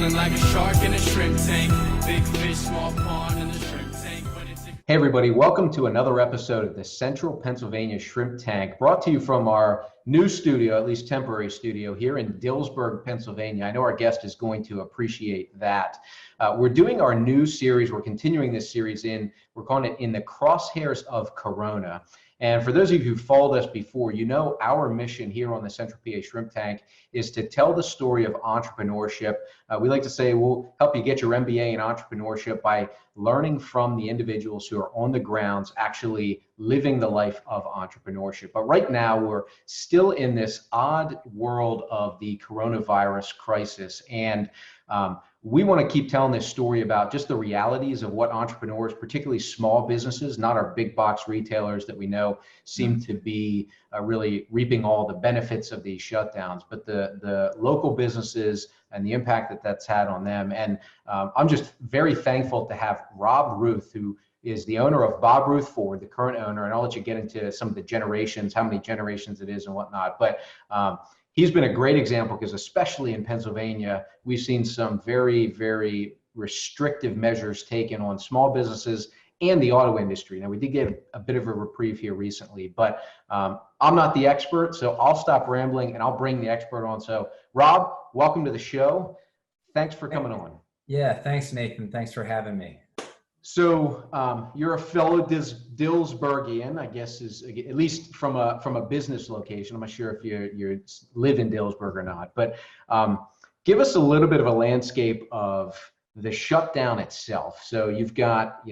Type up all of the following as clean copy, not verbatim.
Feeling like a shark in a shrimp tank. Big fish, small pond in the shrimp tank. Hey everybody, welcome to another episode of the Central Pennsylvania Shrimp Tank, brought to you from our new studio, at least temporary studio, here in Dillsburg, Pennsylvania. I know our guest is going to appreciate that. We're doing our new series. We're continuing this series we're calling it In the Crosshairs of Corona. And for those of you who followed us before, you know our mission here on the Central PA Shrimp Tank is to tell the story of entrepreneurship. We like to say we'll help you get your MBA in entrepreneurship by learning from the individuals who are on the grounds actually living the life of entrepreneurship. But right now, we're still in this odd world of the coronavirus crisis. And we want to keep telling this story about just the realities of what entrepreneurs, particularly small businesses, not our big box retailers that we know seem to be really reaping all the benefits of these shutdowns, but the local businesses and the impact that that's had on them. And I'm just very thankful to have Rob Ruth, who is the owner of Bob Ruth Ford, the current owner, and I'll let you get into some of the generations, how many generations it is and whatnot. But he's been a great example because especially in Pennsylvania, we've seen some very, very restrictive measures taken on small businesses and the auto industry. Now, we did get a bit of a reprieve here recently, but I'm not the expert, so I'll stop rambling and I'll bring the expert on. So Rob, welcome to the show. Thanks for coming on. Yeah, thanks, Nathan. Thanks for having me. So you're a fellow Dillsburgian, I guess, is at least from a business location. I'm not sure if you live in Dillsburg or not, but give us a little bit of a landscape of the shutdown itself. So you've got,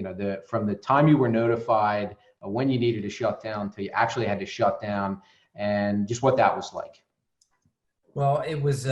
from the time you were notified when you needed to shut down till you actually had to shut down, and just what that was like. Well, it was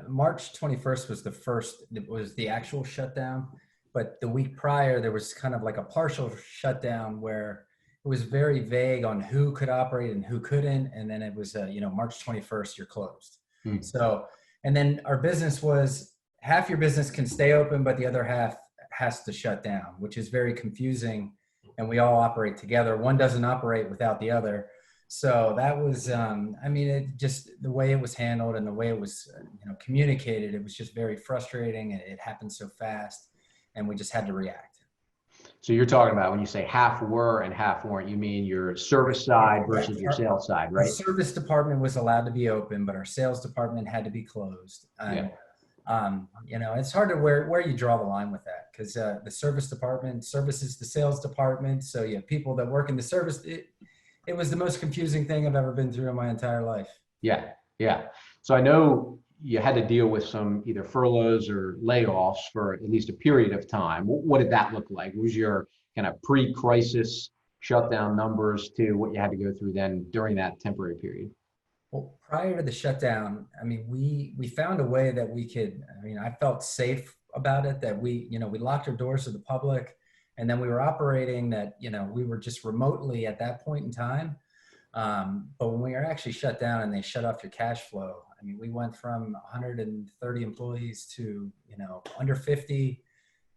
March 21st was the actual shutdown. But the week prior, there was kind of like a partial shutdown where it was very vague on who could operate and who couldn't. And then it was, March 21st, you're closed. So, and then our business was half your business can stay open, but the other half has to shut down, which is very confusing. And we all operate together. One doesn't operate without the other. So that was, it just, the way it was handled and the way it was, communicated, it was just very frustrating. It happened so fast. And we just had to react. So you're talking about when you say half were and half weren't, you mean your service side versus your sales side, right? The service department was allowed to be open, but our sales department had to be closed. Yeah. It's hard to where you draw the line with that because the service department services the sales department. So you have people that work in the service. It was the most confusing thing I've ever been through in my entire life. Yeah. So I know you had to deal with some either furloughs or layoffs for at least a period of time. What did that look like? What was your kind of pre-crisis shutdown numbers to what you had to go through then during that temporary period? Well, prior to the shutdown, we found a way that we could, I felt safe about it, that we locked our doors to the public, and then we were operating that, we were just remotely at that point in time. But when we were actually shut down and they shut off your cash flow, we went from 130 employees to, under 50.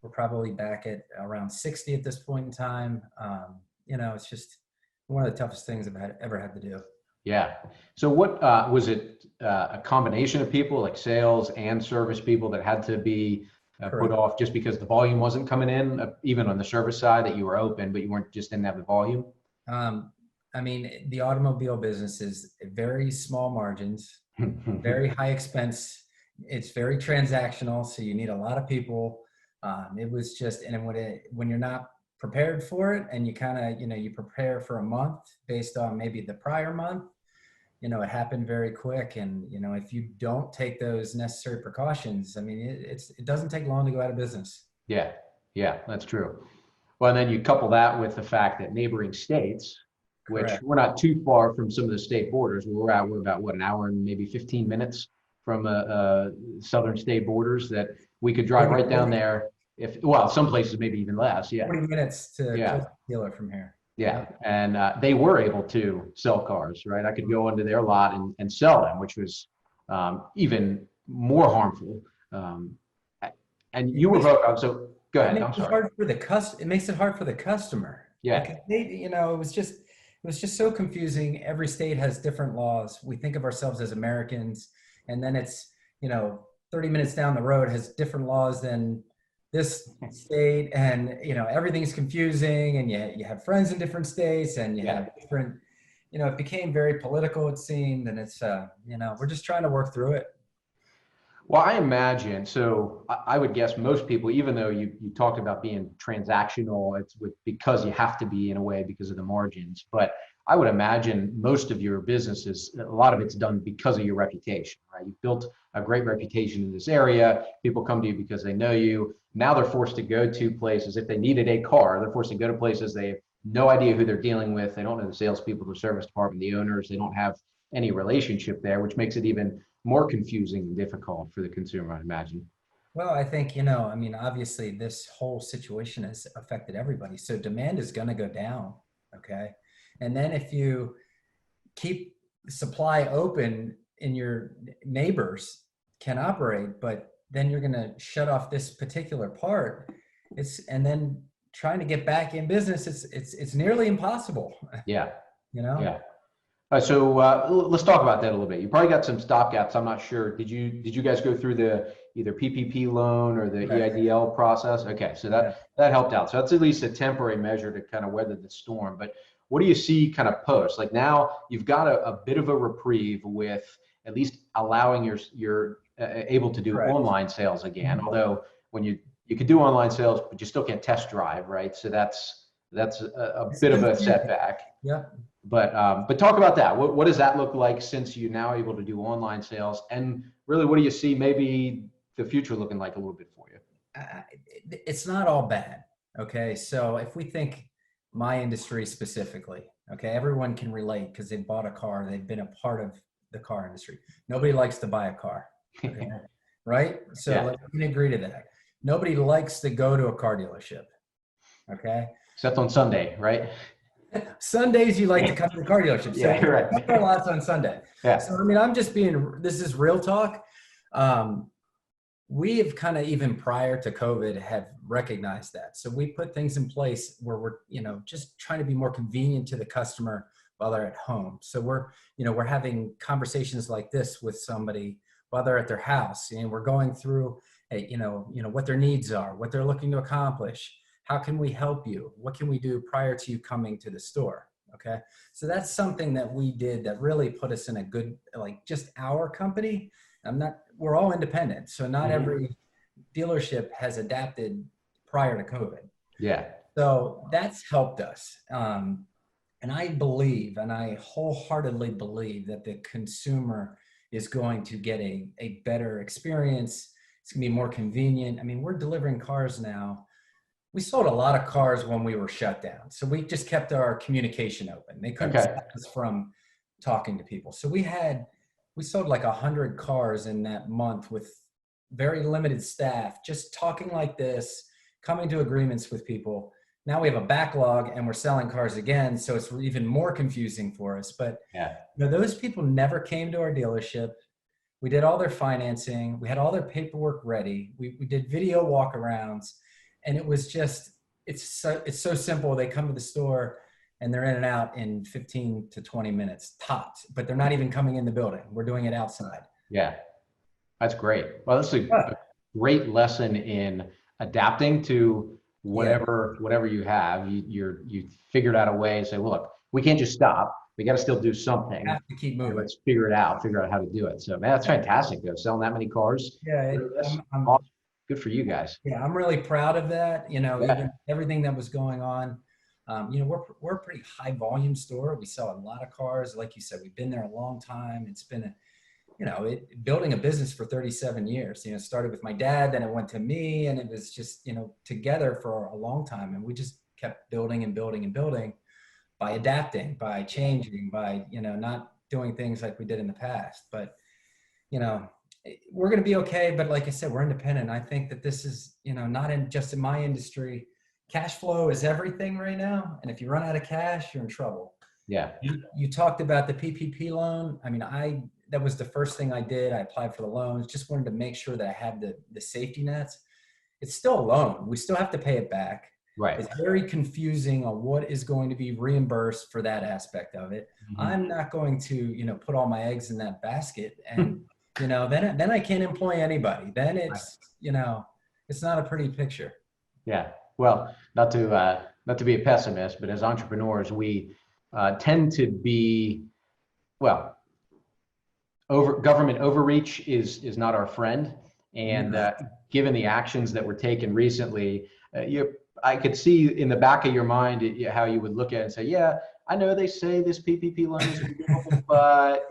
We're probably back at around 60 at this point in time. It's just one of the toughest things I've ever had to do. Yeah. So what was it a combination of people like sales and service people that had to be put off just because the volume wasn't coming in, even on the service side that you were open, but you didn't have the volume? The automobile business is very small margins, very high expense. It's very transactional. So you need a lot of people. It was just, and when you're not prepared for it and you kind of, you prepare for a month based on maybe the prior month, it happened very quick. And, if you don't take those necessary precautions, it doesn't take long to go out of business. Yeah, that's true. Well, and then you couple that with the fact that neighboring states, which we're not too far from some of the state borders. We're about an hour and maybe 15 minutes from southern state borders that we could drive right down there. Some places maybe even less. Yeah. 20 minutes to a dealer from here. Yeah. And they were able to sell cars, right? I could go into their lot and sell them, which was even more harmful. And you were, so go ahead. I'm sorry. It makes it hard for the customer. Yeah. It was just so confusing. Every state has different laws. We think of ourselves as Americans, and then it's, 30 minutes down the road has different laws than this state, and everything's confusing, and you have friends in different states, and you have different, it became very political, it seemed, and it's we're just trying to work through it. Well, I imagine, so I would guess most people, even though you talked about being transactional, it's because you have to be in a way because of the margins. But I would imagine most of your businesses, a lot of it's done because of your reputation, right? You've built a great reputation in this area. People come to you because they know you. Now they're forced to go to places. If they needed a car, they're forced to go to places they have no idea who they're dealing with. They don't know the salespeople, the service department, the owners. They don't have any relationship there, which makes it even more confusing and difficult for the consumer, I'd imagine. Well, I think, obviously this whole situation has affected everybody. So demand is going to go down. Okay. And then if you keep supply open and your neighbors can operate, but then you're going to shut off this particular part, and then trying to get back in business, it's nearly impossible. Yeah. Yeah. So let's talk about that a little bit. You probably got some stopgaps. I'm not sure. Did you guys go through the either PPP loan or the EIDL process? Okay, so that helped out. So that's at least a temporary measure to kind of weather the storm. But what do you see kind of post? Like now you've got a bit of a reprieve with at least allowing you're able to do online sales again. Although when you could do online sales, but you still can't test drive, right? So that's a bit of a setback. Yeah. But talk about that. What does that look like since you're now able to do online sales? And really, what do you see maybe the future looking like a little bit for you? It's not all bad. Okay. So if we think my industry specifically, okay, everyone can relate because they bought a car. They've been a part of the car industry. Nobody likes to buy a car. Okay? Right? So we can agree to that. Nobody likes to go to a car dealership. Okay. Except on Sunday, right? Sundays, you like to come to the car dealership. So yeah, right. We car lots on Sunday. Yeah. So, I'm just this is real talk. We have kind of, even prior to COVID, have recognized that. So we put things in place where we're, just trying to be more convenient to the customer while they're at home. So we're having conversations like this with somebody while they're at their house, and we're going through, what their needs are, what they're looking to accomplish. How can we help you? What can we do prior to you coming to the store? Okay. So that's something that we did that really put us in a good, just our company. We're all independent. So not every dealership has adapted prior to COVID. Yeah. So that's helped us. And I believe, and I wholeheartedly believe, that the consumer is going to get a better experience. It's going to be more convenient. We're delivering cars now. We sold a lot of cars when we were shut down. So we just kept our communication open. They couldn't stop us from talking to people. So we sold like 100 cars in that month with very limited staff, just talking like this, coming to agreements with people. Now we have a backlog and we're selling cars again. So it's even more confusing for us. But those people never came to our dealership. We did all their financing. We had all their paperwork ready. We did video walkarounds. And it was just, it's so simple. They come to the store and they're in and out in 15 to 20 minutes tops, but they're not even coming in the building. We're doing it outside. Yeah, that's great. Well, that's a great lesson in adapting to whatever you have. You figured out a way to say, well, look, we can't just stop. We got to still do something. We have to keep moving. Let's figure out how to do it. So, man, that's fantastic though. Selling that many cars. Yeah. I'm awesome. Good for you guys. Yeah, I'm really proud of that. Even everything that was going on. We're a pretty high volume store. We sell a lot of cars. Like you said, we've been there a long time. It's been building a business for 37 years. It started with my dad, then it went to me, and it was just, together for a long time. And we just kept building and building and building by adapting, by changing, by, not doing things like we did in the past. But, we're going to be okay. But like I said, we're independent. I think that this is, not just in my industry. Cash flow is everything right now. And if you run out of cash, you're in trouble. Yeah. You talked about the PPP loan. That was the first thing I did. I applied for the loans, just wanted to make sure that I had the safety nets. It's still a loan. We still have to pay it back. Right. It's very confusing on what is going to be reimbursed for that aspect of it. Mm-hmm. I'm not going to, put all my eggs in that basket and then I can't employ anybody. Then it's, it's not a pretty picture. Yeah. Well, not to be a pessimist, but as entrepreneurs, we tend to be, well, government overreach is not our friend. And given the actions that were taken recently, I could see in the back of your mind how you would look at it and say, yeah, I know they say this PPP loan is available, but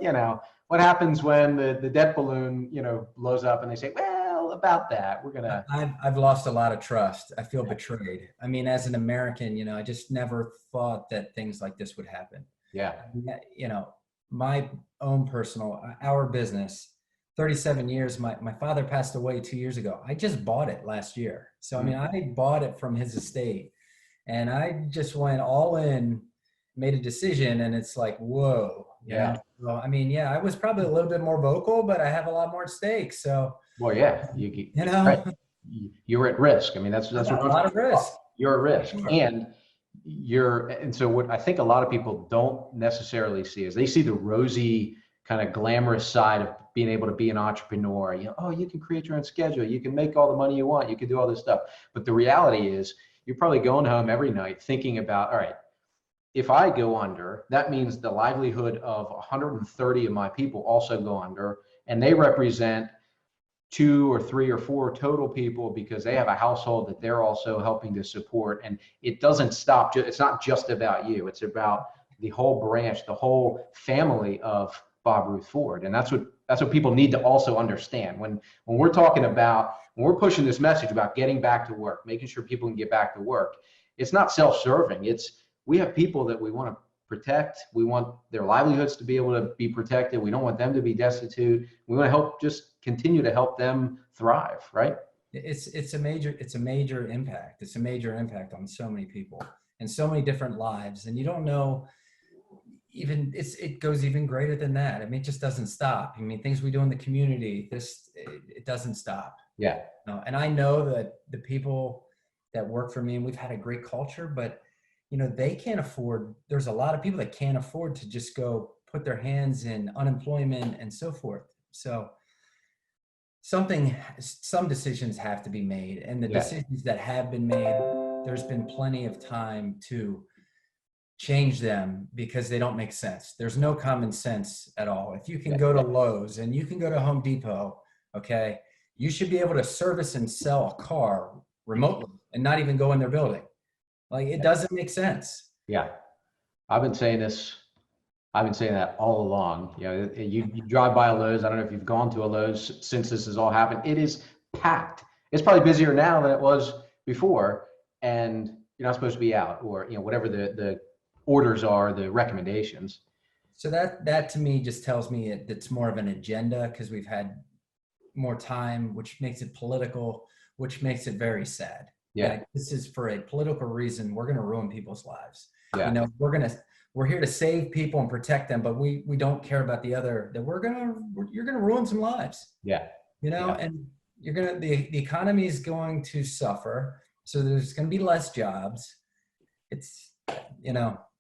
what happens when the debt balloon, blows up and they say, well, about that, we're gonna. I've lost a lot of trust. I feel betrayed. I mean, as an American, I just never thought that things like this would happen. Yeah. My own our business, 37 years, my father passed away 2 years ago. I just bought it last year. So, I mean, I bought it from his estate and I just went all in, made a decision, and it's like, whoa. Yeah. Well, I mean, I was probably a little bit more vocal, but I have a lot more at stake. So, well, yeah, right. You're at risk. I mean, that's what a lot of risk. You're at risk. And so what I think a lot of people don't necessarily see is they see the rosy kind of glamorous side of being able to be an entrepreneur. You can create your own schedule. You can make all the money you want. You can do all this stuff. But the reality is you're probably going home every night thinking about, all right, if I go under, that means the livelihood of 130 of my people also go under, and they represent 2 or 3 or 4 total people because they have a household that they're also helping to support. And it doesn't stop. It's not just about you. It's about the whole branch, the whole family of Bob Ruth Ford. And that's what people need to also understand. When we're talking about, when we're pushing this message about getting back to work, making sure people can get back to work, it's not self-serving. We have people that we want to protect. We want their livelihoods to be able to be protected. We don't want them to be destitute. We want to just continue to help them thrive, right? It's a major impact. It's a major impact on so many people and so many different lives. And you don't know, it goes even greater than that. I mean, it just doesn't stop. I mean, things we do in the community, it doesn't stop. Yeah. And I know that the people that work for me, and we've had a great culture, but they can't afford, there's a lot of people that can't afford to just go put their hands in unemployment and so forth. So some decisions have to be made, and the decisions that have been made, there's been plenty of time to change them because they don't make sense. There's no common sense at all. If you can go to Lowe's and you can go to Home Depot, okay, you should be able to service and sell a car remotely and not even go in their building. Like, it doesn't make sense. Yeah. I've been saying that all along. You drive by a Lowe's. I don't know if you've gone to a Lowe's since this has all happened. It is packed. It's probably busier now than it was before. And you're not supposed to be out, or, whatever the orders are, the recommendations. So that to me just tells me it's more of an agenda because we've had more time, which makes it political, which makes it very sad. Yeah. Like, this is for a political reason. We're going to ruin people's lives. Yeah. We're here to save people and protect them, but we don't care about the other, that you're going to ruin some lives. Yeah. And the economy is going to suffer. So there's going to be less jobs. It's,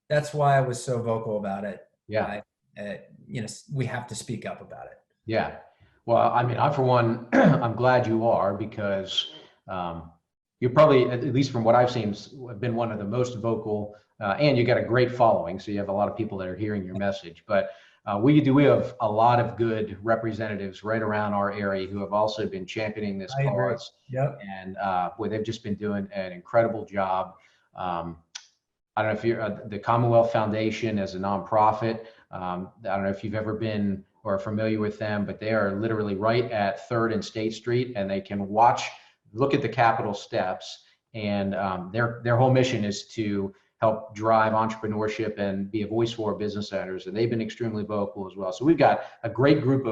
that's why I was so vocal about it. Yeah. We have to speak up about it. Yeah. Well, I mean, I, for one, I'm glad you are, because you're probably, at least from what I've seen, have been one of the most vocal, and you got a great following. So you have a lot of people that are hearing your message. But we have a lot of good representatives right around our area who have also been championing this cause. Yep. And they've just been doing an incredible job. I don't know if you're the Commonwealth Foundation as a nonprofit. I don't know if you've ever been or are familiar with them, but they are literally right at 3rd and State Street, and they can look at the Capitol steps, and their whole mission is to help drive entrepreneurship and be a voice for business owners. And they've been extremely vocal as well. So we've got a great group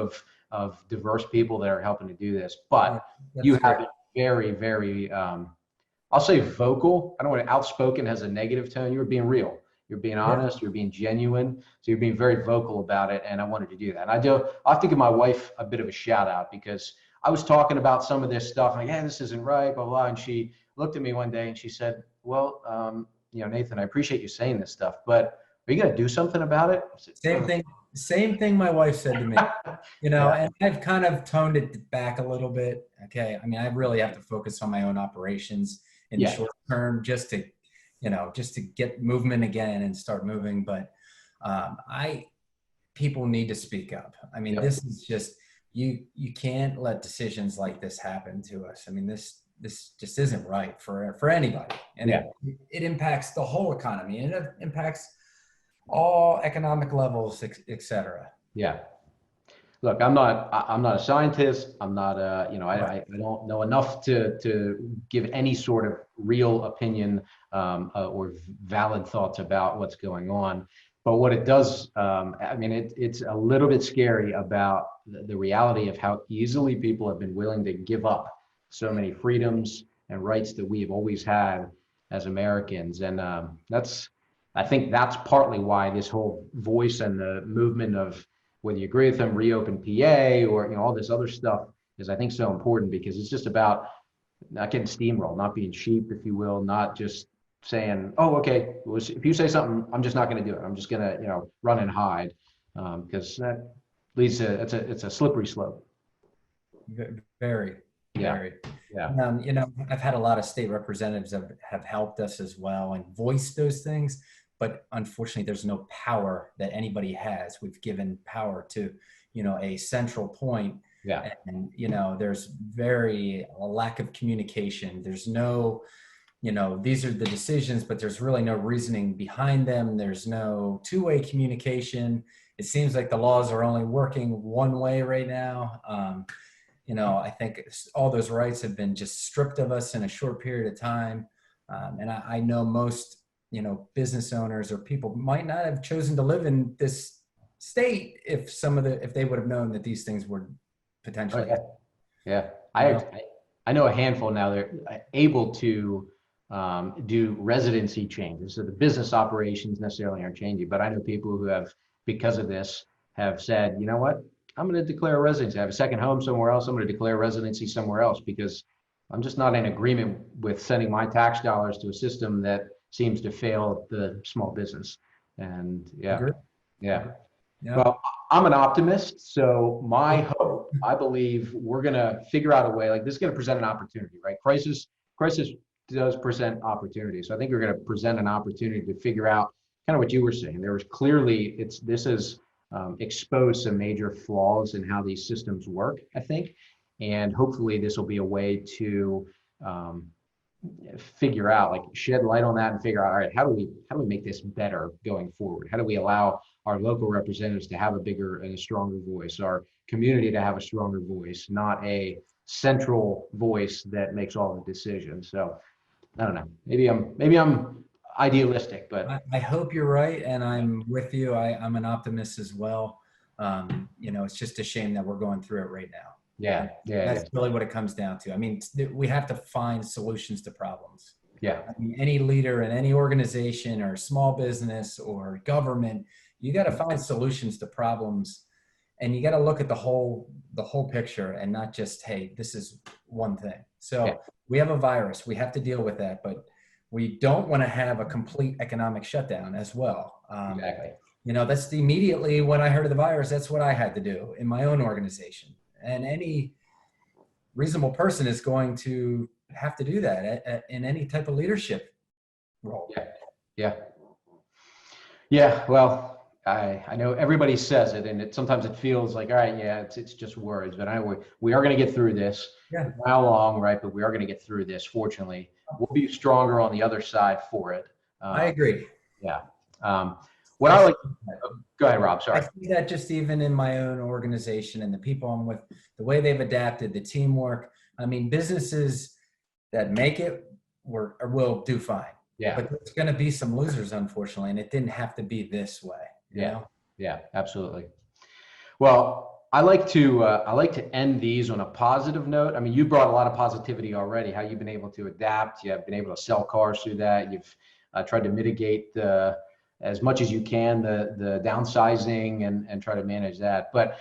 of diverse people that are helping to do this, but you have been very, very, I'll say vocal. I don't want to outspoken has a negative tone. You were being real. You're being honest. You're being genuine. So you're being very vocal about it. And I wanted to do that. And I'll have to give my wife a bit of a shout out, because I was talking about some of this stuff, like, this isn't right, blah, blah. And she looked at me one day and she said, well, Nathan, I appreciate you saying this stuff, but are you going to do something about it? I said, Same thing. Same thing my wife said to me, Yeah. and I've kind of toned it back a little bit. Okay. I mean, I really have to focus on my own operations in the Yeah. short term just to get movement again and start moving. But people need to speak up. I mean, Yep. this is just, you can't let decisions like this happen to us. I mean, this just isn't right for anybody. And Yeah. it impacts the whole economy, and it impacts all economic levels, et cetera. Yeah. Look, I'm not a scientist. I'm not Right. I don't know enough to give any sort of real opinion or valid thoughts about what's going on. But what it does, I mean, it's a little bit scary about the reality of how easily people have been willing to give up so many freedoms and rights that we have always had as Americans. And I think that's partly why this whole voice and the movement of, whether you agree with them, reopen PA or all this other stuff, is I think so important, because it's just about not getting steamrolled, not being sheep, if you will, not just saying, oh, okay, well, if you say something, I'm just not going to do it. I'm just going to run and hide, because that leads to it's a slippery slope. Very, Yeah. very. Yeah. I've had a lot of state representatives that have helped us as well and voiced those things, but unfortunately there's no power that anybody has. We've given power to, a central point. Yeah. And, there's a lack of communication. There's no, these are the decisions, but there's really no reasoning behind them. There's no two-way communication. It seems like the laws are only working one way right now. I think all those rights have been just stripped of us in a short period of time. And I know most, business owners or people might not have chosen to live in this state if they would have known that these things were potentially. Oh, yeah. I know a handful now that are able to do residency changes. So the business operations necessarily aren't changing, but I know people who have, because of this, have said, you know what, I'm going to declare a residency. I have a second home somewhere else. I'm going to declare residency somewhere else, because I'm just not in agreement with sending my tax dollars to a system that seems to fail the small business. And yeah. Well, I'm an optimist, so my hope, I believe we're going to figure out a way. Like, this is going to present an opportunity, right? Crisis does present opportunity. So I think we're going to present an opportunity to figure out kind of what you were saying. There was clearly, this has exposed some major flaws in how these systems work, I think. And hopefully this will be a way to figure out, like, shed light on that and figure out, all right, how do we make this better going forward? How do we allow our local representatives to have a bigger and a stronger voice, our community to have a stronger voice, not a central voice that makes all the decisions? So I don't know, maybe I'm idealistic, but I hope you're right, and I'm with you. I'm an optimist as well. It's just a shame that we're going through it right now. yeah. That's really what it comes down to. I mean, we have to find solutions to problems. Yeah. I mean, any leader in any organization or small business or government, you got to find solutions to problems, and you got to look at the whole picture, and not just, hey, this is one thing. So we have a virus, we have to deal with that, but we don't want to have a complete economic shutdown as well. Exactly. That's immediately when I heard of the virus, that's what I had to do in my own organization. And any reasonable person is going to have to do that in any type of leadership role. Yeah. Well, I know everybody says it, and sometimes it feels like, all right, yeah, it's just words, but we are going to get through this. Yeah. How long, right? But we are going to get through this. Fortunately, we'll be stronger on the other side for it. I agree. Yeah. What I like. Go ahead, Rob. Sorry. I see that just even in my own organization and the people I'm with, the way they've adapted, the teamwork. I mean, businesses that make it will do fine. Yeah. But there's going to be some losers, unfortunately, and it didn't have to be this way. You know? Yeah, absolutely. Well, I like to end these on a positive note. I mean, you brought a lot of positivity already. How you've been able to adapt. You've been able to sell cars through that. You've tried to mitigate as much as you can the downsizing and try to manage that. But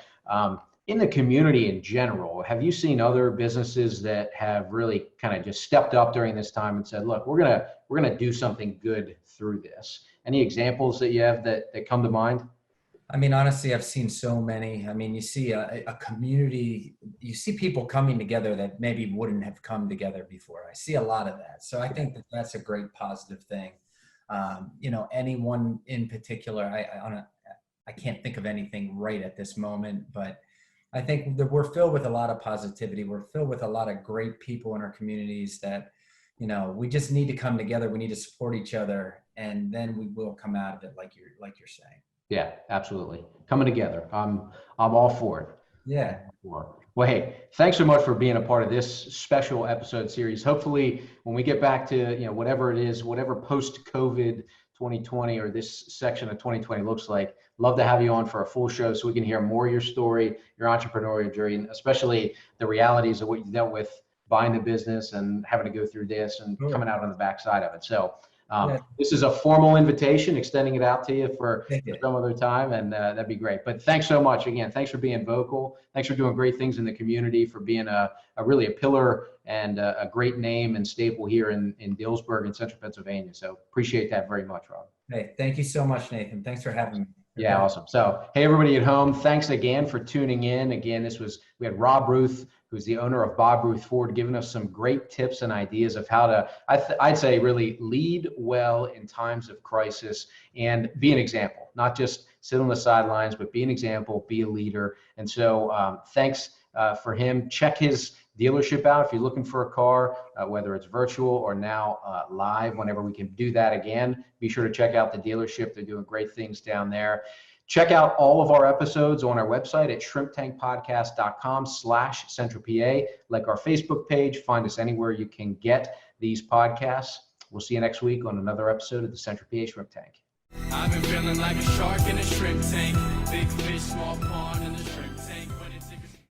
in the community in general, have you seen other businesses that have really kind of just stepped up during this time and said, look, we're gonna do something good through this? Any examples that you have that come to mind? I mean, honestly, I've seen so many. I mean, you see a community, you see people coming together that maybe wouldn't have come together before. I see a lot of that. So I think that that's a great positive thing. Anyone in particular, I can't think of anything right at this moment, but I think that we're filled with a lot of positivity. We're filled with a lot of great people in our communities that, we just need to come together. We need to support each other, and then we will come out of it like you're saying. Yeah, absolutely. Coming together. I'm all for it. Yeah. Well, hey, thanks so much for being a part of this special episode series. Hopefully, when we get back to, whatever it is, whatever post-COVID 2020 or this section of 2020 looks like, love to have you on for a full show so we can hear more of your story, your entrepreneurial journey, and especially the realities of what you dealt with buying the business and having to go through this and coming out on the backside of it. So this is a formal invitation, extending it out to you for some other time, and that'd be great. But thanks so much again. Thanks for being vocal. Thanks for doing great things in the community, for being really a pillar and a great name and staple here in Dillsburg and Central Pennsylvania. So appreciate that very much, Rob. Hey, thank you so much, Nathan. Thanks for having me. Yeah, awesome. So, hey, everybody at home, thanks again for tuning in. Again, we had Rob Ruth, who's the owner of Bob Ruth Ford, giving us some great tips and ideas of how to, I'd say, really lead well in times of crisis and be an example, not just sit on the sidelines, but be an example, be a leader. And so thanks for him. Check his dealership out if you're looking for a car, whether it's virtual or now live, whenever we can do that again. Be sure to check out the dealership. They're doing great things down there. Check out all of our episodes on our website at shrimptankpodcast.com/CentralPA. Like our Facebook page, find us anywhere you can get these podcasts. We'll see you next week on another episode of the Central PA Shrimp Tank. I've been feeling like a shark in a shrimp tank. Big fish, small pond.